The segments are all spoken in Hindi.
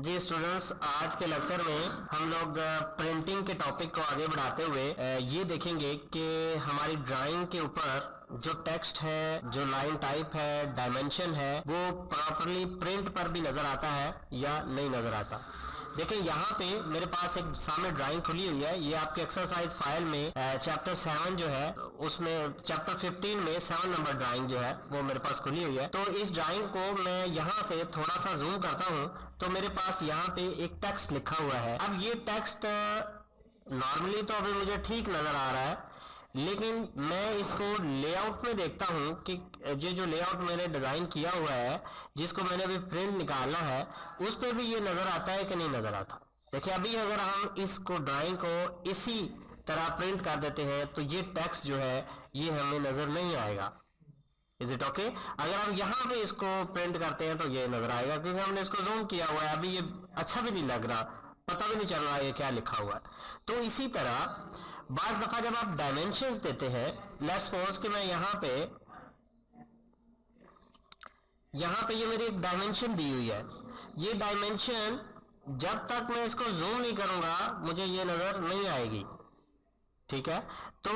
जी स्टूडेंट्स, आज के लेक्चर में हम लोग प्रिंटिंग के टॉपिक को आगे बढ़ाते हुए ये देखेंगे कि हमारी ड्राइंग के ऊपर जो टेक्स्ट है, जो लाइन टाइप है, डायमेंशन है, वो प्रॉपरली प्रिंट पर भी नजर आता है या नहीं नजर आता। देखिए यहाँ पे मेरे पास एक सामने ड्राइंग खुली हुई है। ये आपके एक्सरसाइज फाइल में चैप्टर 7 जो है उसमें चैप्टर 15 में 7 नंबर ड्राइंग जो है वो मेरे पास खुली हुई है। तो इस ड्राइंग को मैं यहाँ से थोड़ा सा जूम करता हूँ तो मेरे पास यहाँ पे एक टेक्स्ट लिखा हुआ है। अब ये टेक्स्ट नॉर्मली तो अभी मुझे ठीक नजर आ रहा है, लेकिन मैं इसको लेआउट में देखता हूं कि ये जो लेआउट मैंने डिजाइन किया हुआ है, जिसको मैंने अभी प्रिंट निकालना है, उस पे भी ये नजर आता है कि नहीं नजर आता। देखिए अभी अगर हम इसको ड्राइंग को इसी तरह प्रिंट कर देते हैं तो ये टेक्स्ट जो है ये हमें नजर नहीं आएगा। Is it okay? अगर हम यहाँ पे इसको प्रिंट करते हैं तो ये नजर आएगा, क्योंकि हमने इसको जूम किया हुआ है। अभी ये अच्छा भी नहीं लग रहा, पता भी नहीं चल रहा है क्या लिखा हुआ है। तो इसी तरह बार दफा जब आप डायमेंशंस देते हैं, लेट्स सपोज कि मैं यहाँ पे ये मेरी एक डायमेंशन दी हुई है। ये डायमेंशन जब तक मैं इसको जूम नहीं करूंगा मुझे ये नजर नहीं आएगी। ठीक है, तो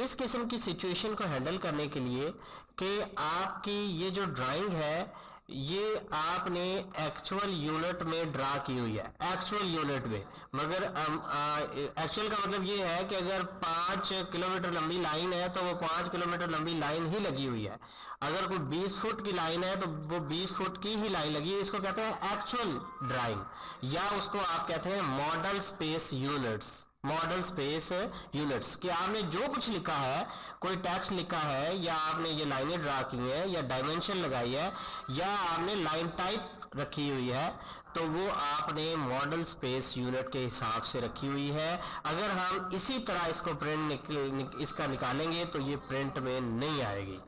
इस किस्म की सिचुएशन को हैंडल करने के लिए कि आपकी ये जो ड्राइंग है ये आपने एक्चुअल यूनिट में ड्रा की हुई है, एक्चुअल यूनिट में। मगर एक्चुअल का मतलब ये है कि अगर 5 किलोमीटर लंबी लाइन है तो वो 5 किलोमीटर लंबी लाइन ही लगी हुई है। अगर कोई 20 फुट की लाइन है तो वो 20 फुट की ही लाइन लगी है। इसको कहते हैं एक्चुअल ड्राइंग, या उसको आप कहते हैं model space units. Model space units कि आपने जो कुछ लिखा है, कोई टेक्स्ट लिखा है, या आपने ये लाइनें ड्रा की हैं, या डायमेंशन लगाई है, या आपने लाइन टाइप रखी हुई है, तो वो आपने मॉडल स्पेस यूनिट के हिसाब से रखी हुई है। अगर हम इसी तरह इसको प्रिंट इसका निकालेंगे तो ये प्रिंट में नहीं आएगी।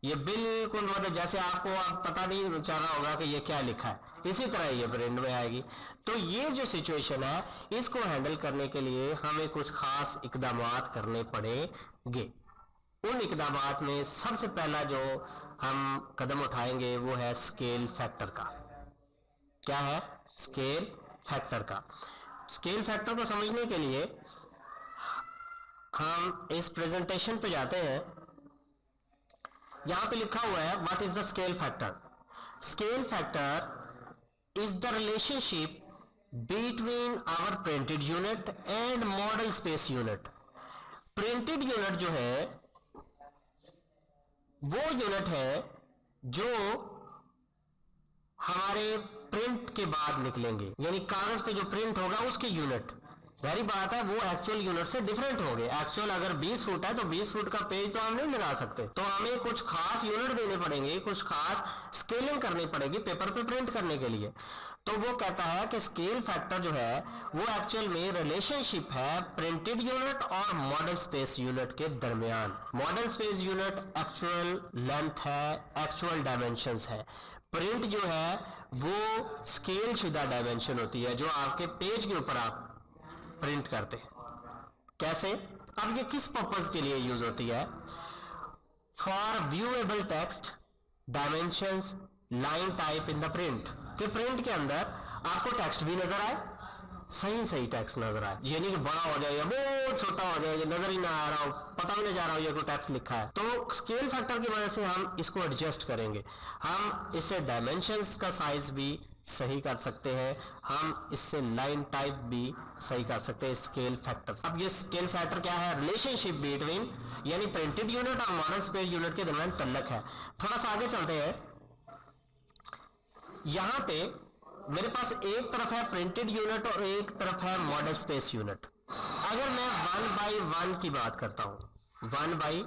ये बिल्कुल मतलब जैसे आपको आप पता नहीं चल रहा होगा कि ये क्या लिखा है, इसी तरह ये प्रिंट में आएगी। तो ये जो सिचुएशन है इसको हैंडल करने के लिए हमें कुछ खास इकदामात करने पड़ेंगे। उन इकदामात में सबसे पहला जो हम कदम उठाएंगे वो है स्केल फैक्टर का। क्या है? स्केल फैक्टर का। स्केल फैक्टर को समझने के लिए हम इस प्रेजेंटेशन पे जाते हैं। यहां पे लिखा हुआ है what is the scale factor. Scale factor is the relationship between our printed unit and model space unit. Printed unit जो है वो यूनिट है जो हमारे प्रिंट के बाद निकलेंगे, यानी कागज पे जो प्रिंट होगा उसके यूनिट। जारी बात है वो एक्चुअल यूनिट से डिफरेंट हो गए। एक्चुअल अगर 20 फुट है तो 20 फुट का पेज तो हम नहीं लगा सकते, तो हमें कुछ खास यूनिट देने पड़ेंगे, कुछ खास स्केलिंग करनी पड़ेगी पेपर पे प्रिंट करने के लिए। तो वो कहता है कि स्केल फैक्टर जो है वो एक्चुअल में रिलेशनशिप है प्रिंटेड यूनिट और मॉडल स्पेस यूनिट के दरमियान। Model space unit actual length है, एक्चुअल डायमेंशंस है। प्रिंट जो है वो स्केल शुदा डायमेंशन होती है जो आपके पेज के ऊपर आप प्रिंट करते हैं। कैसे? अब ये किस पर्पज के लिए यूज होती है? For viewable text dimensions line type in the print. कि प्रिंट के अंदर आपको टेक्स्ट भी नजर आए, सही टेक्स्ट नजर आए, ये नहीं कि बड़ा हो जाए या बहुत छोटा हो जाए, नजर ही ना आ रहा हो, पता भी नहीं जा रहा हो ये कोई टेक्स्ट लिखा है। तो स्केल फैक्टर की वजह से हम इसको एडजस्ट करेंगे। हम इससे डायमेंशंस का साइज भी सही कर सकते हैं, हम इससे लाइन टाइप भी सही कर सकते हैं स्केल फैक्टर। अब ये स्केल फैक्टर क्या है? रिलेशनशिप बिटवीन यानी प्रिंटेड यूनिट और मॉडल स्पेस यूनिट के दरमियान तल्लक है। थोड़ा सा आगे चलते हैं। यहां पे मेरे पास एक तरफ है प्रिंटेड यूनिट और एक तरफ है मॉडल स्पेस यूनिट। अगर मैं 1 बाई 1 की बात करता हूं, 1 बाई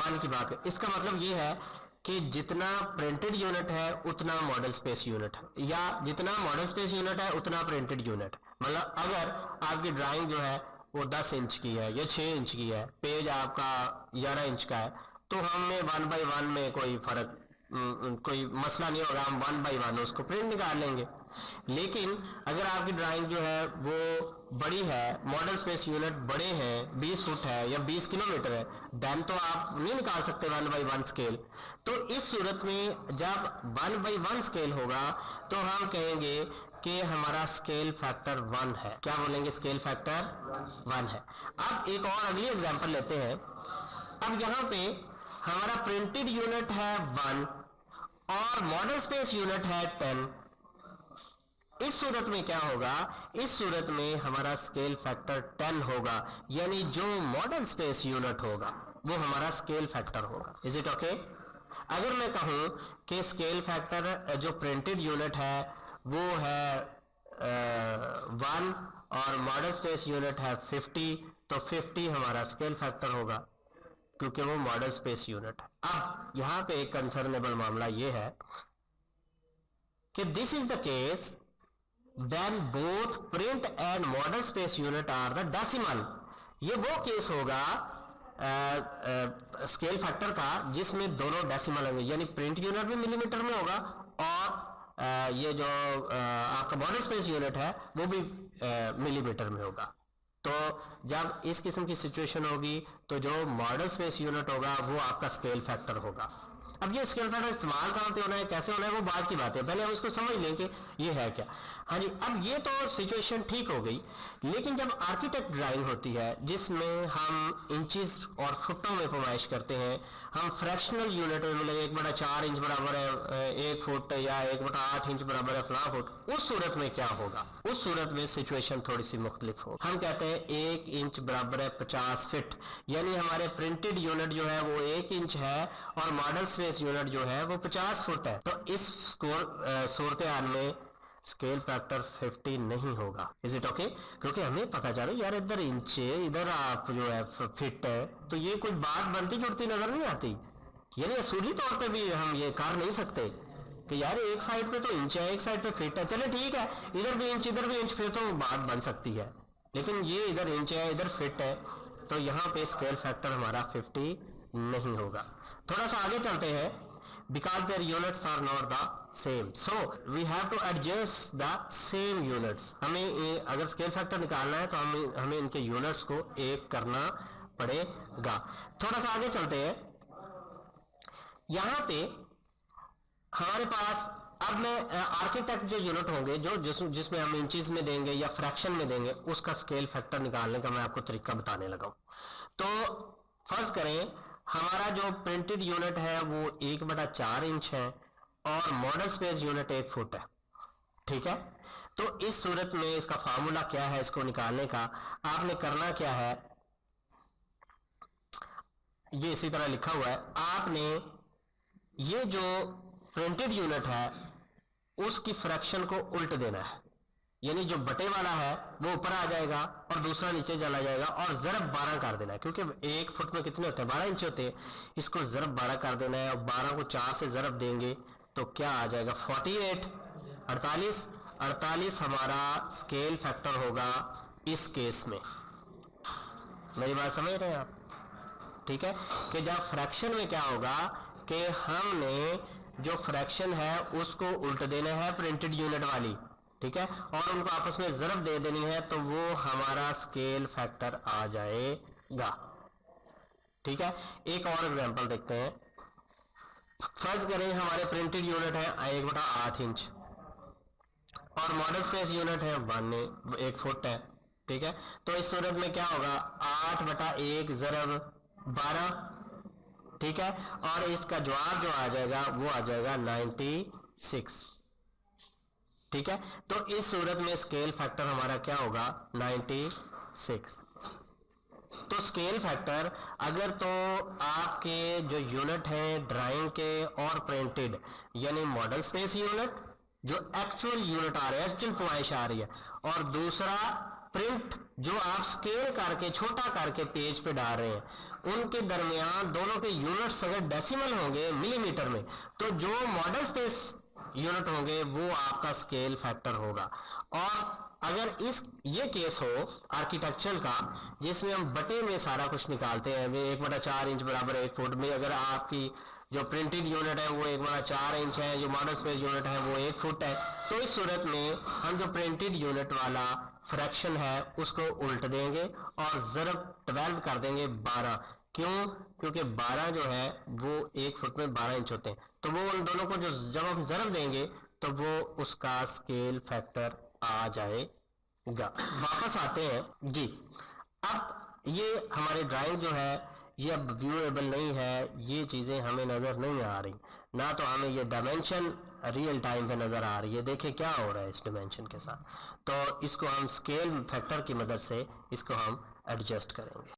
1 की बात, इसका मतलब ये है कि जितना प्रिंटेड यूनिट है उतना मॉडल स्पेस यूनिट है, या जितना मॉडल स्पेस यूनिट है उतना प्रिंटेड यूनिट। मतलब अगर आपकी ड्राइंग जो है वो 10 इंच की है या 6 इंच की है, पेज आपका 11 इंच का है, तो हमें 1 बाई 1 में कोई फर्क कोई मसला नहीं होगा, हम 1 बाई 1 उसको प्रिंट निकाल लेंगे। लेकिन अगर आपकी ड्राइंग जो है वो बड़ी है, मॉडल स्पेस यूनिट बड़े हैं, 20 फुट है या 20 किलोमीटर है, देन तो आप नहीं निकाल सकते 1 बाई 1 स्केल। तो इस सूरत में जब 1 बाई 1 स्केल होगा तो हम कहेंगे कि हमारा स्केल फैक्टर 1 है। क्या बोलेंगे? स्केल फैक्टर 1 है। अब एक और अगली एग्जांपल लेते हैं। अब यहाँ पे हमारा प्रिंटेड यूनिट है 1 और मॉडल स्पेस यूनिट है 10। इस सूरत में क्या होगा? इस सूरत में हमारा स्केल फैक्टर 10 होगा, यानी जो मॉडल स्पेस यूनिट होगा वो हमारा स्केल फैक्टर होगा। Is it okay? अगर मैं कहूं कि स्केल फैक्टर जो प्रिंटेड यूनिट है वो है 1 और मॉडल स्पेस यूनिट है 50, तो 50 हमारा स्केल फैक्टर होगा क्योंकि वो मॉडल स्पेस यूनिट है। अब यहां पे एक कंसर्नेबल मामला ये है कि this is the case then both print and model space unit are the decimal। ये वो केस होगा स्केल फैक्टर का जिसमें दोनों डेसिमल होंगे, यानी प्रिंट यूनिट भी मिलीमीटर में होगा और ये जो आपका मॉडल स्पेस यूनिट है वो भी मिलीमीटर में होगा। तो जब इस किस्म की सिचुएशन होगी तो जो मॉडल स्पेस यूनिट होगा वो आपका स्केल फैक्टर होगा। अब ये स्केल फैक्टर इस्तेमाल कहाँ पे होना है, कैसे होना है, वो बात की बात है, पहले हम इसको समझ लें कि ये है क्या। हाँ जी, अब ये तो सिचुएशन ठीक हो गई, लेकिन जब आर्किटेक्ट ड्राइंग होती है जिसमें हम इंचेस और फुटों में पैमाइश करते हैं, हम फ्रैक्शनल यूनिट में मतलब 1/4 इंच बराबर है 1 फुट या 1/8 इंच बराबर है फला फुट, उस सूरत में क्या होगा? उस सूरत में सिचुएशन थोड़ी सी मुख्तलिफ हो। हम कहते हैं 1 इंच बराबर है 50 फीट, यानी हमारे प्रिंटेड यूनिट जो है वो 1 इंच है और मॉडल स्पेस यूनिट जो है वो 50 फुट है। तो इस सूरत हाल में स्केल फैक्टर 50 नहीं होगा। Is it okay? क्योंकि हमें पता चला यार इधर इंच इधर आप जो है फिट है, तो ये कोई बात बनती जुड़ती नजर नहीं आती। यानी असूली तौर पे भी हम ये कर नहीं सकते कि यार एक साइड पे तो इंच है एक साइड पे फिट है, चले ठीक है इधर भी इंच इधर भी इंच, फिर तो बात बन सकती है, लेकिन ये इधर इंच है इधर फिट है, तो यहाँ पे स्केल फैक्टर हमारा 50 नहीं होगा। थोड़ा सा आगे चलते हैं। because their units are not the same, so we have to adjust the same units। हमें अगर स्केल फैक्टर निकालना है तो हमें इनके यूनिट्स को एक करना पड़ेगा। थोड़ा सा आगे चलते हैं। यहाँ पे हमारे पास अब मैं आर्किटेक्ट जो यूनिट होंगे जो जिसमें हम इंचेस में देंगे या फ्रैक्शन में देंगे, उसका स्केल फैक्टर निकालने का मैं आपको तरीका बताने लगा हूं। तो फर्ज करें हमारा जो प्रिंटेड यूनिट है वो 1/4 इंच है और मॉडल स्पेस यूनिट 1 फुट है, ठीक है। तो इस सूरत में इसका फार्मूला क्या है, इसको निकालने का आपने करना क्या है, ये इसी तरह लिखा हुआ है। आपने ये जो प्रिंटेड यूनिट है उसकी फ्रैक्शन को उल्ट देना है, यानी जो बटे वाला है वो ऊपर आ जाएगा और दूसरा नीचे चला जाएगा और ज़रब 12 कर देना है, क्योंकि 1 फुट में कितने होते हैं 12 इंच होते हैं। इसको ज़रब 12 कर देना है और 12 को 4 से ज़रब देंगे तो क्या आ जाएगा 48 48 हमारा स्केल फैक्टर होगा इस केस में। मेरी बात समझ रहे हैं आप? ठीक है कि जब फ्रैक्शन में क्या होगा कि हमने जो फ्रैक्शन है उसको उल्ट देना है प्रिंटेड यूनिट वाली, ठीक है, और उनको आपस में ज़रब दे देनी है तो वो हमारा स्केल फैक्टर आ जाएगा। ठीक है, एक और एग्जांपल देखते हैं। फर्ज करें हमारे प्रिंटेड यूनिट है 1/8 इंच और मॉडल स्पेस यूनिट है 1 फुट है, ठीक है। तो इस सूरत में क्या होगा 8/1 ज़रब 12, ठीक है, और इसका जवाब जो आ जाएगा वो आ जाएगा 96, ठीक है। तो इस सूरत में स्केल फैक्टर हमारा क्या होगा 96। तो स्केल फैक्टर अगर तो आपके जो यूनिट है ड्राइंग के और प्रिंटेड यानी मॉडल स्पेस यूनिट जो एक्चुअल यूनिट आ रहा है, एक्चुअल पैमाइश आ रही है, और दूसरा प्रिंट जो आप स्केल करके छोटा करके पेज पे डाल रहे हैं, उनके दरमियान दोनों के यूनिट्स अगर डेसिमल होंगे मिलीमीटर में, तो जो मॉडल स्पेस यूनिट होंगे वो आपका स्केल फैक्टर होगा। और अगर ये केस हो आर्किटेक्चर का जिसमें हम बटे में सारा कुछ निकालते हैं, 1/4 इंच बराबर 1 फुट में अगर आपकी जो प्रिंटेड यूनिट है वो 1/4 इंच है, जो मॉडल स्पेस यूनिट है वो 1 फुट है, तो इस सूरत में हम जो प्रिंटेड यूनिट वाला फ्रैक्शन है उसको उल्ट देंगे और ज़रब 12 कर देंगे 12। क्यों? क्योंकि 12 जो है वो 1 फुट में 12 इंच होते हैं, तो वो उन दोनों को जो जब हम ज़रब देंगे तो वो उसका स्केल फैक्टर आ जाएगा। वापस आते हैं जी। अब ये हमारी ड्राइंग जो है ये अब व्यूएबल नहीं है, ये चीज़ें हमें नज़र नहीं आ रही, ना तो हमें ये डायमेंशन रियल टाइम पे नज़र आ रही है। देखें क्या हो रहा है इस डायमेंशन के साथ। तो इसको हम स्केल फैक्टर की मदद से इसको हम एडजस्ट करेंगे।